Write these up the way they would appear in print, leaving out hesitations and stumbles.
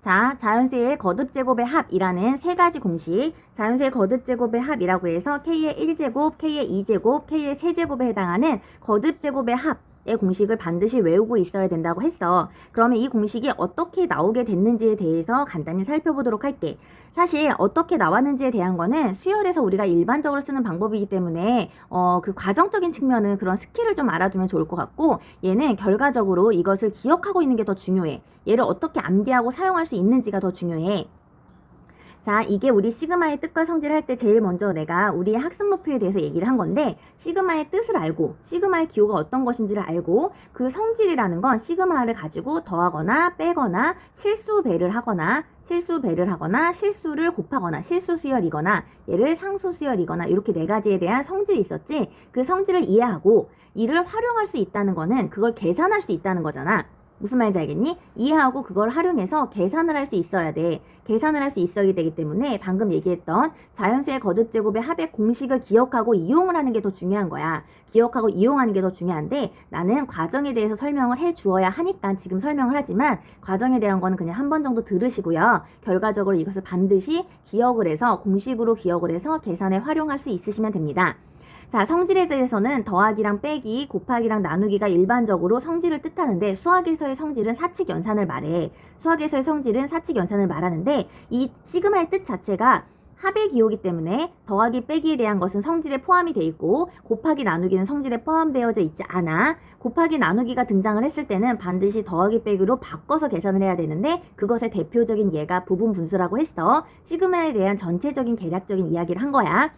자, 자연수의 거듭제곱의 합이라는 세 가지 공식, 자연수의 거듭제곱의 합이라고 해서 K의 1제곱, K의 2제곱, K의 세제곱에 해당하는 거듭제곱의 합의 공식을 반드시 외우고 있어야 된다고 했어. 그러면 이 공식이 어떻게 나오게 됐는지에 대해서 간단히 살펴보도록 할게. 사실 어떻게 나왔는지에 대한 거는 수열에서 우리가 일반적으로 쓰는 방법이기 때문에 그 과정적인 측면은 그런 스킬을 좀 알아두면 좋을 것 같고, 얘는 결과적으로 이것을 기억하고 있는 게 더 중요해. 얘를 어떻게 암기하고 사용할 수 있는지가 더 중요해. 자, 이게 우리 시그마의 뜻과 성질을 할 때 제일 먼저 내가 우리의 학습 목표에 대해서 얘기를 한 건데, 시그마의 뜻을 알고 시그마의 기호가 어떤 것인지를 알고 그 성질이라는 건 시그마를 가지고 더하거나 빼거나 실수 배를 하거나 실수를 곱하거나 실수 수열이거나 얘를 상수 수열이거나 이렇게 네 가지에 대한 성질이 있었지. 그 성질을 이해하고 이를 활용할 수 있다는 거는 그걸 계산할 수 있다는 거잖아. 무슨 말인지 알겠니? 이해하고 그걸 활용해서 계산을 할 수 있어야 돼. 계산을 할 수 있어야 되기 때문에 방금 얘기했던 자연수의 거듭제곱의 합의 공식을 기억하고 이용을 하는 게 더 중요한 거야. 기억하고 이용하는 게 더 중요한데, 나는 과정에 대해서 설명을 해 주어야 하니까 지금 설명을 하지만, 과정에 대한 거는 그냥 한 번 정도 들으시고요. 결과적으로 이것을 반드시 기억을 해서 공식으로 기억을 해서 계산에 활용할 수 있으시면 됩니다. 자, 성질에 대해서는 더하기랑 빼기, 곱하기랑 나누기가 일반적으로 성질을 뜻하는데, 수학에서의 성질은 사칙 연산을 말해. 수학에서의 성질은 사칙 연산을 말하는데, 이 시그마의 뜻 자체가 합의 기호이기 때문에 더하기 빼기에 대한 것은 성질에 포함이 돼 있고, 곱하기 나누기는 성질에 포함되어져 있지 않아. 곱하기 나누기가 등장을 했을 때는 반드시 더하기 빼기로 바꿔서 계산을 해야 되는데, 그것의 대표적인 예가 부분 분수라고 했어. 시그마에 대한 전체적인 계략적인 이야기를 한 거야.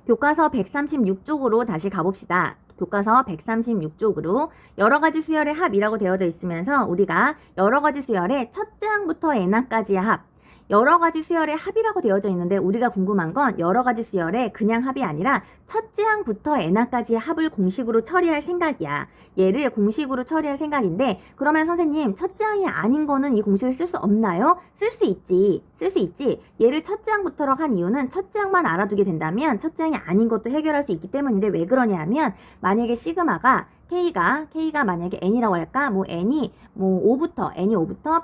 교과서 136쪽으로 다시 가봅시다. 교과서 136쪽으로 여러가지 수열의 합이라고 되어져 있으면서 우리가 여러가지 수열의 첫째 항부터 n항까지의 합, 여러가지 수열의 합이라고 되어져 있는데, 우리가 궁금한 건 여러가지 수열의 그냥 합이 아니라 첫째 항부터 n항까지의 합을 공식으로 처리할 생각이야. 얘를 공식으로 처리할 생각인데, 그러면 선생님 첫째 항이 아닌 거는 이 공식을 쓸 수 없나요? 쓸 수 있지. 얘를 첫째 항부터로 한 이유는 첫째 항만 알아두게 된다면 첫째 항이 아닌 것도 해결할 수 있기 때문인데, 왜 그러냐 하면, 만약에 시그마가 K가 만약에 n이라고 할까? n이 5부터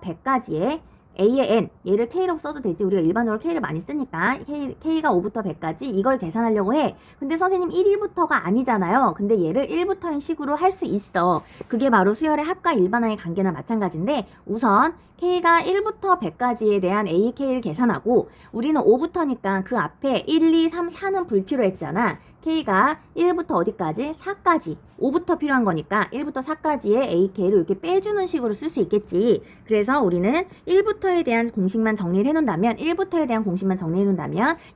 100까지의 A의 n, 얘를 K라고 써도 되지. 우리가 일반적으로 K를 많이 쓰니까 K가 5부터 100까지 이걸 계산하려고 해. 근데 선생님 1부터가 아니잖아요. 근데 얘를 1부터인 식으로 할 수 있어. 그게 바로 수열의 합과 일반항의 관계나 마찬가지인데, 우선 K가 1부터 100까지에 대한 A, K를 계산하고, 우리는 5부터니까 그 앞에 1, 2, 3, 4는 불필요했잖아. K가 1부터 어디까지? 4까지. 5부터 필요한 거니까 1부터 4까지의 A, K를 이렇게 빼주는 식으로 쓸 수 있겠지. 그래서 우리는 1부터에 대한 공식만 정리를 해놓는다면,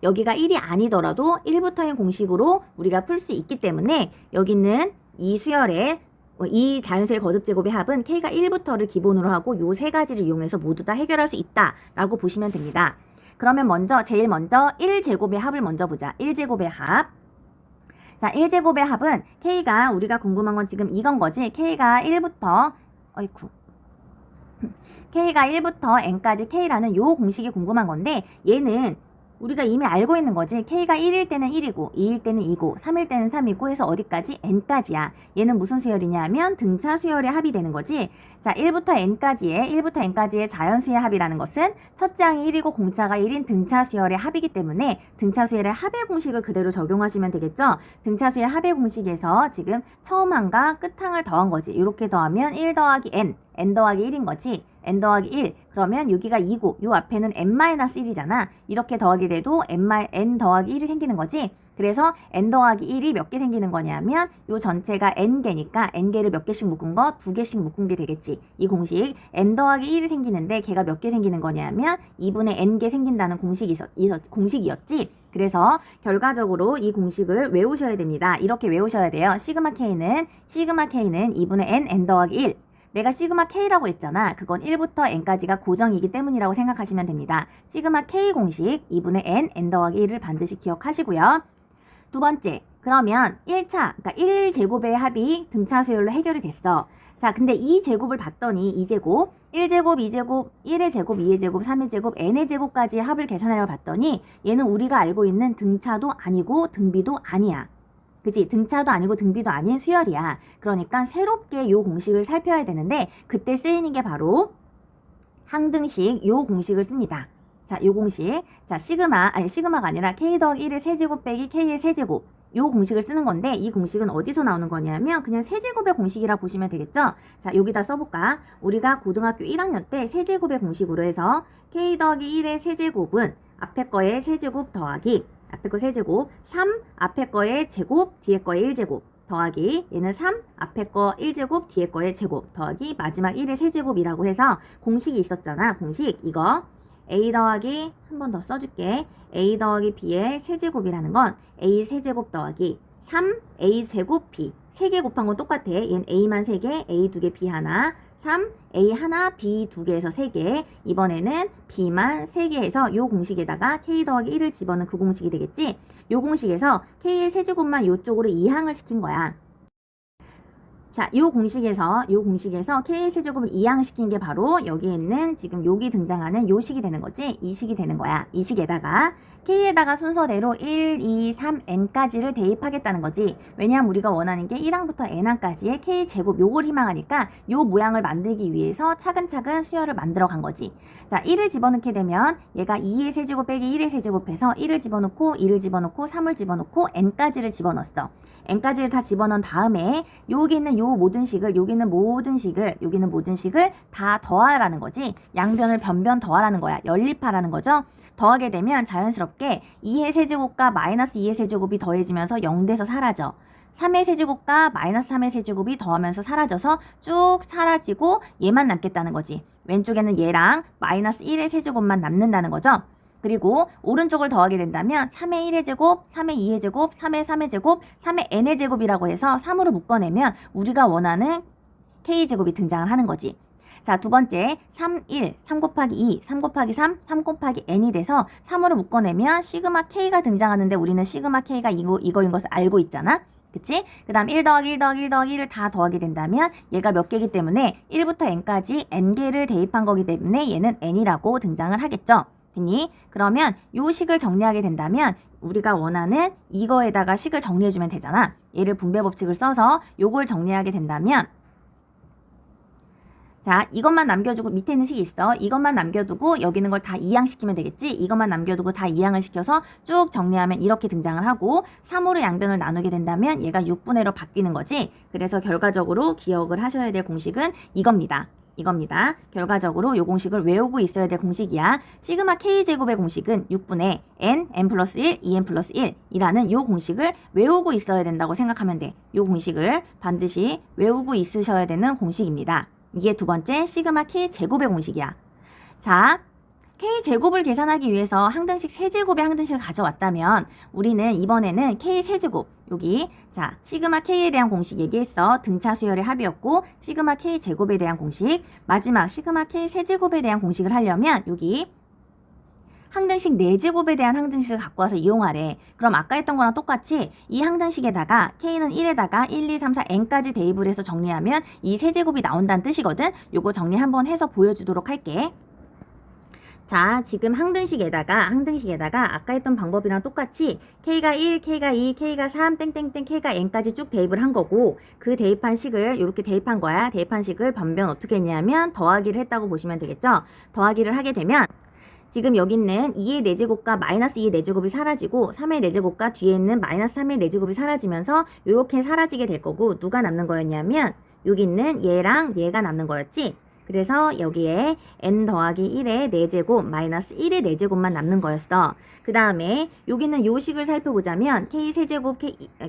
여기가 1이 아니더라도 1부터인 공식으로 우리가 풀 수 있기 때문에, 여기는 이 수열의 이 자연수의 거듭제곱의 합은 K가 1부터를 기본으로 하고 요 세 가지를 이용해서 모두 다 해결할 수 있다라고 보시면 됩니다. 그러면 제일 먼저 1제곱의 합을 먼저 보자. 1제곱의 합. 자, 1제곱의 합은 K가, 우리가 궁금한 건 지금 이건 거지. K가 1부터 n까지 K라는 요 공식이 궁금한 건데, 얘는 우리가 이미 알고 있는 거지. K가 1일 때는 1이고 2일 때는 2고 3일 때는 3이고 해서 어디까지? n까지야. 얘는 무슨 수열이냐 하면 등차 수열의 합이 되는 거지. 자, 1부터 n까지의 자연수의 합이라는 것은 첫째 항이 1이고 공차가 1인 등차 수열의 합이기 때문에, 등차 수열의 합의 공식을 그대로 적용하시면 되겠죠. 등차 수열 합의 공식에서 지금 처음 항과 끝 항을 더한 거지. 이렇게 더하면 1 더하기 n 더하기 1인 거지. n 더하기 1. 그러면 여기가 2고 요 앞에는 n-1이잖아. 이렇게 더하게 돼도 n 더하기 1이 생기는 거지. 그래서 n 더하기 1이 몇 개 생기는 거냐면, 요 전체가 n개니까 n개를 몇 개씩 묶은 거 2개씩 묶은 게 되겠지. 이 공식 n 더하기 1이 생기는데 걔가 몇 개 생기는 거냐면 2분의 n개 생긴다는 공식이었지. 그래서 결과적으로 이 공식을 외우셔야 됩니다. 이렇게 외우셔야 돼요. 시그마 K는 2분의 n 더하기 1. 내가 시그마 K라고 했잖아. 그건 1부터 n까지가 고정이기 때문이라고 생각하시면 됩니다. 시그마 K 공식 2분의 n 더하기 1을 반드시 기억하시고요. 두 번째, 그러면 1차, 그러니까 1제곱의 합이 등차 수열로 해결이 됐어. 자, 근데 이 제곱을 봤더니 2제곱, 1제곱, 2제곱, 1의 제곱, 2의 제곱, 3의 제곱, n의 제곱까지의 합을 계산하려 봤더니 얘는 우리가 알고 있는 등차도 아니고 등비도 아니야. 그치? 등차도 아니고 등비도 아닌 수열이야. 그러니까 새롭게 요 공식을 살펴야 되는데, 그때 쓰이는 게 바로 항등식 요 공식을 씁니다. 자, 요 공식. 자, 시그마가 아니라 k 더하기 1의 세제곱 빼기 k의 세제곱. 요 공식을 쓰는 건데 이 공식은 어디서 나오는 거냐면 그냥 세제곱의 공식이라 보시면 되겠죠. 자, 여기다 써볼까? 우리가 고등학교 1학년 때 세제곱의 공식으로 해서 k 더하기 1의 세제곱은 앞에 거의 세제곱 더하기 앞에 거 세제곱 3 앞에 거의 제곱 뒤에 거의 1제곱 더하기 얘는 3 앞에 거 1제곱 뒤에 거의 제곱 더하기 마지막 1의 세제곱이라고 해서 공식이 있었잖아. 공식 이거 a 더하기 한 번 더 써줄게. a 더하기 b의 세제곱이라는 건 a 세제곱 더하기 3a 제곱 b 3개 곱한 건 똑같아. 얘는 a만 3개, a 2개, b 하나 3, a 하나, b 2개에서 3개 이번에는 b만 3개 해서 요 공식에다가 k 더하기 1을 집어넣은 그 공식이 되겠지. 요 공식에서 k의 세제곱만 요쪽으로 이항을 시킨 거야. 자, 요 공식에서 k의 세제곱을 이항시킨 게 바로 여기에 있는 지금 여기 등장하는 요 식이 되는 거지. 이 식이 되는 거야. 이 식에다가 k에다가 순서대로 1, 2, 3, n까지를 대입하겠다는 거지. 왜냐하면 우리가 원하는 게 1항부터 n항까지의 k 제곱 요걸 희망하니까 요 모양을 만들기 위해서 차근차근 수열을 만들어 간 거지. 자, 1을 집어넣게 되면 얘가 2의 세제곱 빼기 1의 세제곱해서 1을 집어넣고 2를 집어넣고 3을 집어넣고 n까지를 집어넣었어. n까지를 다 집어넣은 다음에 여기 있는 요 모든 식을 여기 있는 모든 식을 다 더하라는 거지. 양변을 변변 더하라는 거야. 연립하라는 거죠. 더하게 되면 자연스럽게 2의 세제곱과 마이너스 2의 세제곱이 더해지면서 0돼서 사라져. 3의 세제곱과 마이너스 3의 세제곱이 더하면서 사라져서 쭉 사라지고 얘만 남겠다는 거지. 왼쪽에는 얘랑 마이너스 1의 세제곱만 남는다는 거죠. 그리고 오른쪽을 더하게 된다면 3의 1의 제곱, 3의 2의 제곱, 3의 3의 제곱, 3의 n의 제곱이라고 해서 3으로 묶어내면 우리가 원하는 k제곱이 등장을 하는 거지. 자, 두 번째 3, 1, 3 곱하기 2, 3 곱하기 3, 3 곱하기 n이 돼서 3으로 묶어내면 시그마 k가 등장하는데 우리는 시그마 k가 이거인 것을 알고 있잖아. 그치? 그 다음 1 더하기 1 더하기 1 더하기 1을 다 더하게 된다면 얘가 몇 개이기 때문에 1부터 n까지 n개를 대입한 거기 때문에 얘는 n이라고 등장을 하겠죠. 됐니? 그러면 요 식을 정리하게 된다면 우리가 원하는 이거에다가 식을 정리해주면 되잖아. 얘를 분배 법칙을 써서 요걸 정리하게 된다면 자, 이것만 남겨두고 밑에 있는 식이 있어. 이것만 남겨두고 여기 있는 걸 다 이항시키면 되겠지? 이것만 남겨두고 다 이항을 시켜서 쭉 정리하면 이렇게 등장을 하고 3으로 양변을 나누게 된다면 얘가 6분의 1로 바뀌는 거지. 그래서 결과적으로 기억을 하셔야 될 공식은 이겁니다. 결과적으로 이 공식을 외우고 있어야 될 공식이야. 시그마 k제곱의 공식은 6분의 n 플러스 1, 2n 플러스 1이라는 이 공식을 외우고 있어야 된다고 생각하면 돼. 이 공식을 반드시 외우고 있으셔야 되는 공식입니다. 이게 두 번째 시그마 k제곱의 공식이야. 자, k제곱을 계산하기 위해서 항등식 세제곱의 항등식을 가져왔다면 우리는 이번에는 k세제곱 여기 자 시그마 k에 대한 공식 얘기했어. 등차 수열의 합이었고 시그마 k제곱에 대한 공식 마지막 시그마 k세제곱에 대한 공식을 하려면 여기 항등식 4제곱에 대한 항등식을 갖고 와서 이용하래. 그럼 아까 했던 거랑 똑같이 이 항등식에다가 k는 1에다가 1, 2, 3, 4, n까지 대입을 해서 정리하면 이 세제곱이 나온다는 뜻이거든. 요거 정리 한번 해서 보여주도록 할게. 자, 지금 항등식에다가 아까 했던 방법이랑 똑같이 k가 1, k가 2, k가 3, 땡땡땡, k가 n까지 쭉 대입을 한 거고 그 대입한 식을 이렇게 대입한 거야. 대입한 식을 변변 어떻게 했냐면 더하기를 했다고 보시면 되겠죠. 더하기를 하게 되면 지금 여기 있는 2의 4제곱과 마이너스 2의 4제곱이 사라지고 3의 4제곱과 뒤에 있는 마이너스 3의 4제곱이 사라지면서 이렇게 사라지게 될 거고 누가 남는 거였냐면 여기 있는 얘랑 얘가 남는 거였지. 그래서 여기에 n 더하기 1의 4제곱 마이너스 1의 4제곱만 남는 거였어. 그 다음에 여기는 요 식을 살펴보자면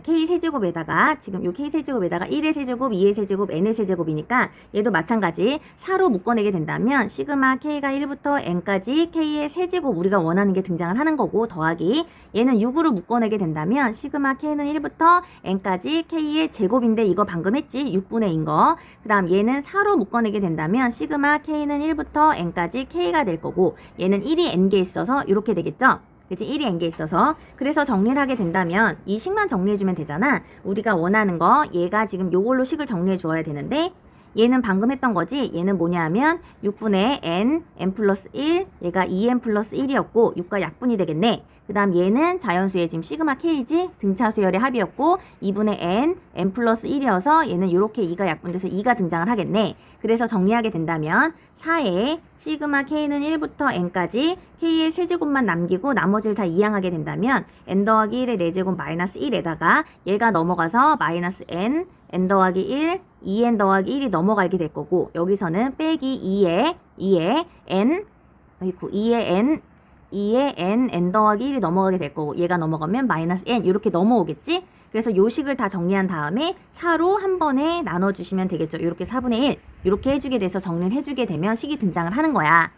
k세제곱에다가 지금 요 k세제곱에다가 1의 세제곱, 2의 세제곱, n의 세제곱이니까 얘도 마찬가지 4로 묶어내게 된다면 시그마 k가 1부터 n까지 k의 세제곱 우리가 원하는 게 등장을 하는 거고 더하기 얘는 6으로 묶어내게 된다면 시그마 k는 1부터 n까지 k의 제곱인데 이거 방금 했지? 6분의 1인 거. 그 다음 얘는 4로 묶어내게 된다면 시그마 k는 1부터 n까지 k가 될 거고 얘는 1이 n개 있어서 이렇게 되겠죠? 그치? 1이 n개 있어서 그래서 정리를 하게 된다면 이 식만 정리해주면 되잖아. 우리가 원하는 거 얘가 지금 요걸로 식을 정리해 주어야 되는데 얘는 방금 했던 거지. 얘는 뭐냐 하면 6분의 n 플러스 1, 얘가 2n 플러스 1이었고 6과 약분이 되겠네. 그 다음 얘는 자연수의 지금 시그마 k지. 등차 수열의 합이었고 2분의 n 플러스 1이어서 얘는 이렇게 2가 약분돼서 2가 등장을 하겠네. 그래서 정리하게 된다면 4에 시그마 k는 1부터 n까지 k의 세제곱만 남기고 나머지를 다 이항하게 된다면 n 더하기 1의 4제곱 마이너스 1에다가 얘가 넘어가서 마이너스 n 더하기 1, 2n 더하기 1이 넘어가게 될 거고 여기서는 빼기 2에 n 더하기 1이 넘어가게 될 거고 얘가 넘어가면 마이너스 n 이렇게 넘어오겠지? 그래서 요 식을 다 정리한 다음에 4로 한 번에 나눠주시면 되겠죠. 이렇게 4분의 1 이렇게 해주게 돼서 정리를 해주게 되면 식이 등장을 하는 거야.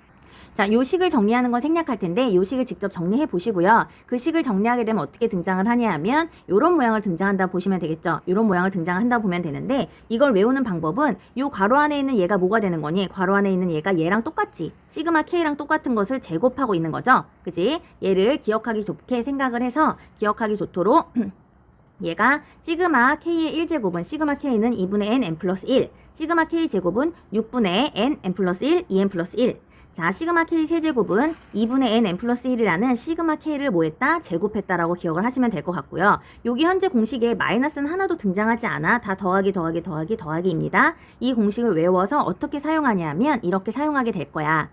자, 요 식을 정리하는 건 생략할 텐데 요 식을 직접 정리해 보시고요. 그 식을 정리하게 되면 어떻게 등장을 하냐 하면 요런 모양을 등장한다 보시면 되겠죠. 요런 모양을 등장한다 보면 되는데 이걸 외우는 방법은 요 괄호 안에 있는 얘가 뭐가 되는 거니? 괄호 안에 있는 얘가 얘랑 똑같지. 시그마 k랑 똑같은 것을 제곱하고 있는 거죠. 그지? 얘를 기억하기 좋게 생각을 해서 기억하기 좋도록 얘가 시그마 k의 1제곱은 시그마 k는 2분의 n 플러스 1 시그마 k 제곱은 6분의 n 플러스 1 2n 플러스 1 자, 시그마 k 세제곱은 2분의 n 플러스 1이라는 시그마 k를 뭐 했다? 제곱했다라고 기억을 하시면 될 것 같고요. 여기 현재 공식에 마이너스는 하나도 등장하지 않아. 다 더하기입니다. 이 공식을 외워서 어떻게 사용하냐 하면 이렇게 사용하게 될 거야.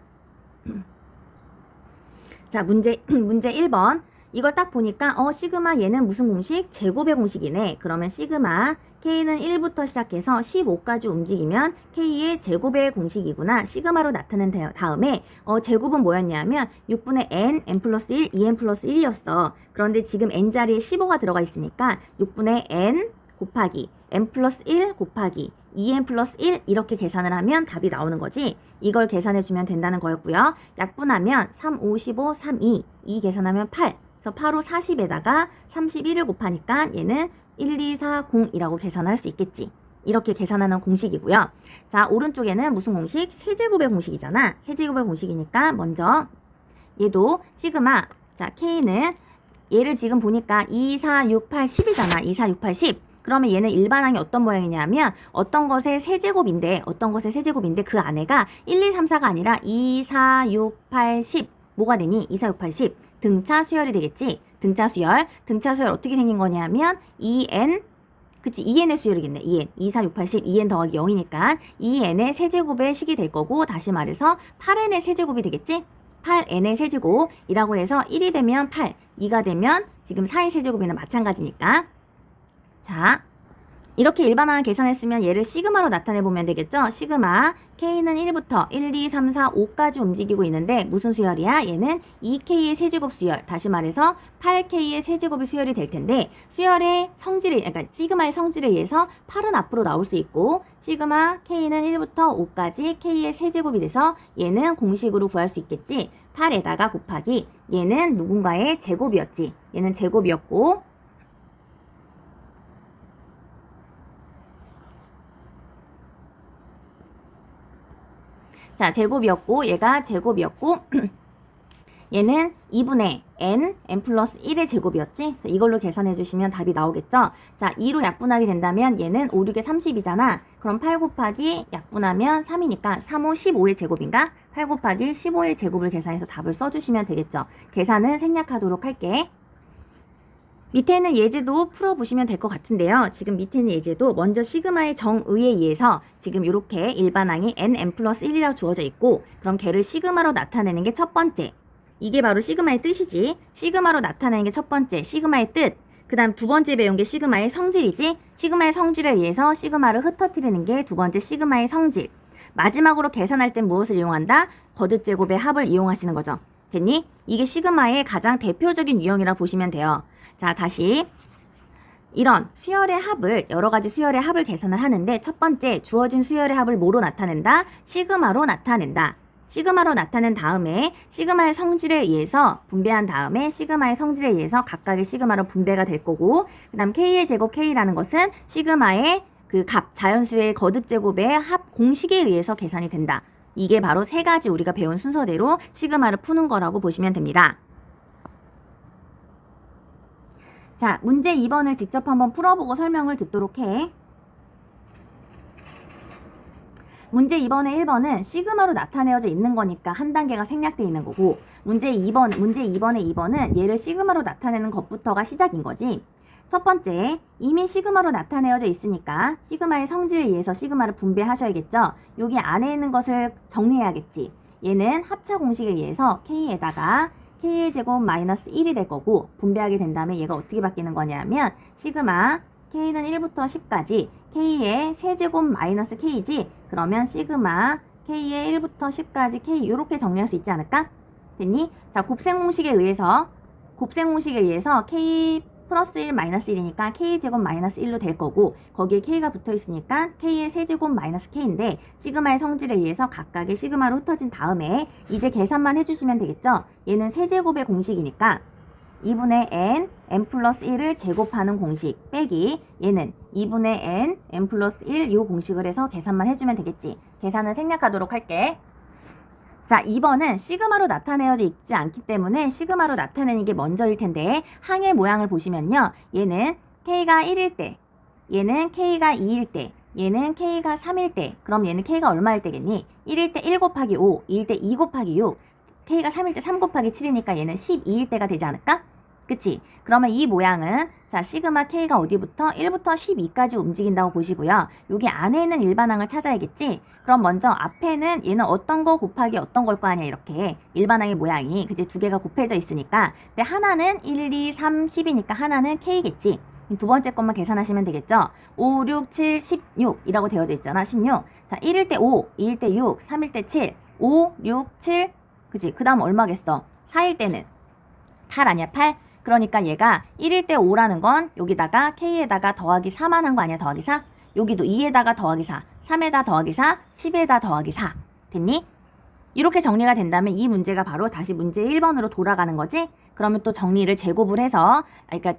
자, 문제 1번. 이걸 딱 보니까 시그마 얘는 무슨 공식? 제곱의 공식이네. 그러면 시그마 k는 1부터 시작해서 15까지 움직이면 k의 제곱의 공식이구나. 시그마로 나타낸 다음에 제곱은 뭐였냐면 6분의 n 플러스 1, 2n 플러스 1이었어. 그런데 지금 n 자리에 15가 들어가 있으니까 6분의 n 곱하기 n 플러스 1 곱하기 2n 플러스 1 이렇게 계산을 하면 답이 나오는 거지. 이걸 계산해 주면 된다는 거였고요. 약분하면 3, 5, 15, 3, 2 계산하면 8. 그래서 8호 40에다가 31을 곱하니까 얘는 124,0이라고 계산할 수 있겠지. 이렇게 계산하는 공식이고요. 자, 오른쪽에는 무슨 공식? 세제곱의 공식이잖아. 세제곱의 공식이니까 먼저 얘도 시그마. 자, k는 얘를 지금 보니까 2, 4, 6, 8, 10이잖아. 2, 4, 6, 8, 10. 그러면 얘는 일반항이 어떤 모양이냐면 어떤 것의 세제곱인데 그 안에가 1, 2, 3, 4가 아니라 2, 4, 6, 8, 10 뭐가 되니? 2, 4, 6, 8, 10 등차 수열이 되겠지. 등차 수열 어떻게 생긴 거냐면 2n 그치 2n의 수열이겠네. 2n 2, 4, 6, 8, 10 2n 더하기 0이니까 2n의 세제곱의 식이 될 거고 다시 말해서 8n의 세제곱이 되겠지. 8n의 세제곱이라고 해서 1이 되면 8 2가 되면 지금 4의 세제곱이나 마찬가지니까 자 이렇게 일반항을 계산했으면 얘를 시그마로 나타내보면 되겠죠. 시그마 k는 1부터 1, 2, 3, 4, 5까지 움직이고 있는데 무슨 수열이야? 얘는 2k의 세제곱 수열. 다시 말해서 8k의 세제곱이 수열이 될 텐데 수열의 성질을 그러니까 시그마의 성질에 의해서 8은 앞으로 나올 수 있고 시그마 k는 1부터 5까지 k의 세제곱이 돼서 얘는 공식으로 구할 수 있겠지. 8에다가 곱하기 얘는 누군가의 제곱이었지. 얘는 제곱이었고 자, 제곱이었고 얘가 제곱이었고 얘는 2분의 n 플러스 1의 제곱이었지? 이걸로 계산해 주시면 답이 나오겠죠? 자, 2로 약분하게 된다면 얘는 5, 6에 30이잖아. 그럼 8 곱하기 약분하면 3이니까 3, 5, 15의 제곱인가? 8 곱하기 15의 제곱을 계산해서 답을 써주시면 되겠죠? 계산은 생략하도록 할게. 밑에 있는 예제도 풀어보시면 될 것 같은데요. 지금 밑에 있는 예제도 먼저 시그마의 정의에 의해서 지금 이렇게 일반항이 n 플러스 1이라고 주어져 있고 그럼 걔를 시그마로 나타내는 게 첫 번째. 이게 바로 시그마의 뜻이지. 시그마로 나타내는 게 첫 번째. 시그마의 뜻. 그 다음 두 번째 배운 게 시그마의 성질이지. 시그마의 성질에 의해서 시그마를 흩어뜨리는 게 두 번째 시그마의 성질. 마지막으로 계산할 땐 무엇을 이용한다? 거듭제곱의 합을 이용하시는 거죠. 됐니? 이게 시그마의 가장 대표적인 유형이라 보시면 돼요. 자, 다시 이런 수열의 합을 여러 가지 수열의 합을 계산을 하는데 첫 번째 주어진 수열의 합을 뭐로 나타낸다? 시그마로 나타낸다. 시그마로 나타낸 다음에 시그마의 성질에 의해서 분배한 다음에 시그마의 성질에 의해서 각각의 시그마로 분배가 될 거고 그 다음 k의 제곱 k라는 것은 시그마의 그 값 자연수의 거듭 제곱의 합 공식에 의해서 계산이 된다. 이게 바로 세 가지 우리가 배운 순서대로 시그마를 푸는 거라고 보시면 됩니다. 자, 문제 2번을 직접 한번 풀어보고 설명을 듣도록 해. 문제 2번에 1번은 시그마로 나타내어져 있는 거니까 한 단계가 생략되어 있는 거고, 문제 2번에 2번은 얘를 시그마로 나타내는 것부터가 시작인 거지. 첫 번째, 이미 시그마로 나타내어져 있으니까 시그마의 성질에 의해서 시그마를 분배하셔야겠죠. 여기 안에 있는 것을 정리해야겠지. 얘는 합차 공식에 의해서 K에다가 K의 제곱 마이너스 1이 될 거고, 분배하게 된 다음에 얘가 어떻게 바뀌는 거냐면 시그마 K는 1부터 10까지 K의 세제곱 마이너스 K지. 그러면 시그마 K의 1부터 10까지 K 이렇게 정리할 수 있지 않을까? 됐니? 자, 곱셈 공식에 의해서 K 플러스 1 마이너스 1이니까 K제곱 마이너스 1로 될 거고, 거기에 K가 붙어 있으니까 K의 세제곱 마이너스 K인데 시그마의 성질에 의해서 각각의 시그마로 흩어진 다음에 이제 계산만 해주시면 되겠죠? 얘는 세제곱의 공식이니까 2분의 n 플러스 1을 제곱하는 공식 빼기 얘는 2분의 n 플러스 1 이 공식을 해서 계산만 해주면 되겠지. 계산을 생략하도록 할게. 자, 2번은 시그마로 나타내어져 있지 않기 때문에 시그마로 나타내는 게 먼저일 텐데, 항의 모양을 보시면요. 얘는 K가 1일 때, 얘는 K가 2일 때, 얘는 K가 3일 때, 그럼 얘는 K가 얼마일 때겠니? 1일 때 1 곱하기 5, 2일 때 2 곱하기 6, K가 3일 때 3 곱하기 7이니까 얘는 12일 때가 되지 않을까? 그치? 그러면 이 모양은 자, 시그마 K가 어디부터? 1부터 12까지 움직인다고 보시고요. 여기 안에 있는 일반항을 찾아야겠지? 그럼 먼저 앞에는 얘는 어떤 거 곱하기 어떤 걸 거 아니야, 이렇게. 일반항의 모양이 그치? 두 개가 곱해져 있으니까. 근데 하나는 1, 2, 3, 10이니까 하나는 K겠지? 두 번째 것만 계산하시면 되겠죠? 5, 6, 7, 16 이라고 되어져 있잖아, 16. 자, 1일 때 5, 2일 때 6, 3일 때 7, 5, 6, 7, 그치? 그 다음 얼마겠어? 4일 때는 8 아니야, 8? 그러니까 얘가 1일 때 5라는 건 여기다가 K에다가 더하기 4만 한 거 아니야, 더하기 4? 여기도 2에다가 더하기 4, 3에다 더하기 4, 10에다 더하기 4. 됐니? 이렇게 정리가 된다면 이 문제가 바로 다시 문제 1번으로 돌아가는 거지? 그러면 또 정리를 제곱을 해서, 그러니까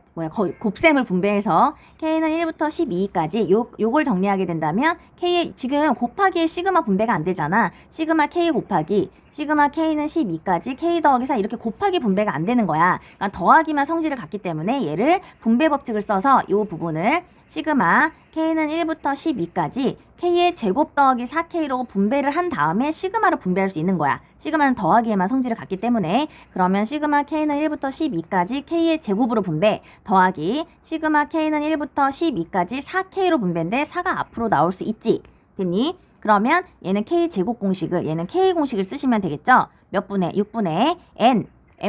곱셈을 분배해서 K는 1부터 12까지 요걸 정리하게 된다면 K의 지금 곱하기에 시그마 분배가 안 되잖아. 시그마 K 곱하기 시그마 K는 12까지 K 더하기 4 이렇게 곱하기 분배가 안 되는 거야. 그러니까 더하기만 성질을 갖기 때문에 얘를 분배 법칙을 써서 요 부분을 시그마 K는 1부터 12까지 K의 제곱 더하기 4K로 분배를 한 다음에 시그마로 분배할 수 있는 거야. 시그마는 더하기에만 성질을 갖기 때문에. 그러면 시그마 K는 1부터 12까지 K의 제곱으로 분배 더하기 시그마 K는 1부터 12까지 4K로 분배인데 4가 앞으로 나올 수 있지. 됐니? 그러면 얘는 K 제곱 공식을, 얘는 K 공식을 쓰시면 되겠죠? 몇 분의? 6분의 n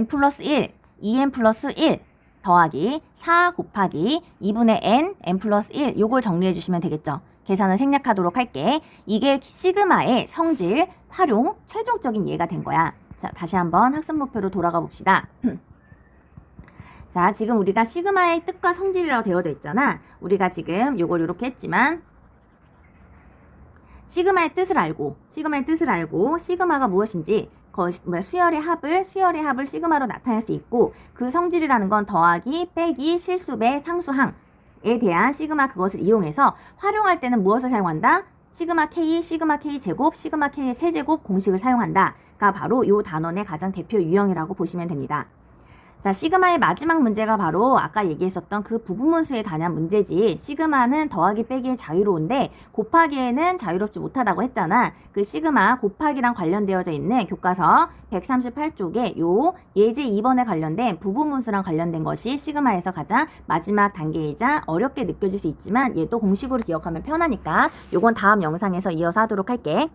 플러스 1, 2n 플러스 1 더하기 4 곱하기 2분의 n 플러스 1 요걸 정리해 주시면 되겠죠. 계산을 생략하도록 할게. 이게 시그마의 성질 활용 최종적인 예가 된 거야. 자, 다시 한번 학습 목표로 돌아가 봅시다. 자, 지금 우리가 시그마의 뜻과 성질이라고 되어져 있잖아. 우리가 지금 요걸 이렇게 했지만 시그마의 뜻을 알고 시그마가 무엇인지 수열의 합을 시그마로 나타낼 수 있고, 그 성질이라는 건 더하기, 빼기, 실수배, 상수항에 대한 시그마 그것을 이용해서 활용할 때는 무엇을 사용한다? 시그마 K 제곱, 시그마 K의 세제곱 공식을 사용한다가 바로 이 단원의 가장 대표 유형이라고 보시면 됩니다. 자, 시그마의 마지막 문제가 바로 아까 얘기했었던 그 부분문수에 관한 문제지. 시그마는 더하기 빼기에 자유로운데 곱하기에는 자유롭지 못하다고 했잖아. 그 시그마 곱하기랑 관련되어져 있는 교과서 138쪽에 요 예제 2번에 관련된 부분문수랑 관련된 것이 시그마에서 가장 마지막 단계이자 어렵게 느껴질 수 있지만 얘도 공식으로 기억하면 편하니까 요건 다음 영상에서 이어서 하도록 할게.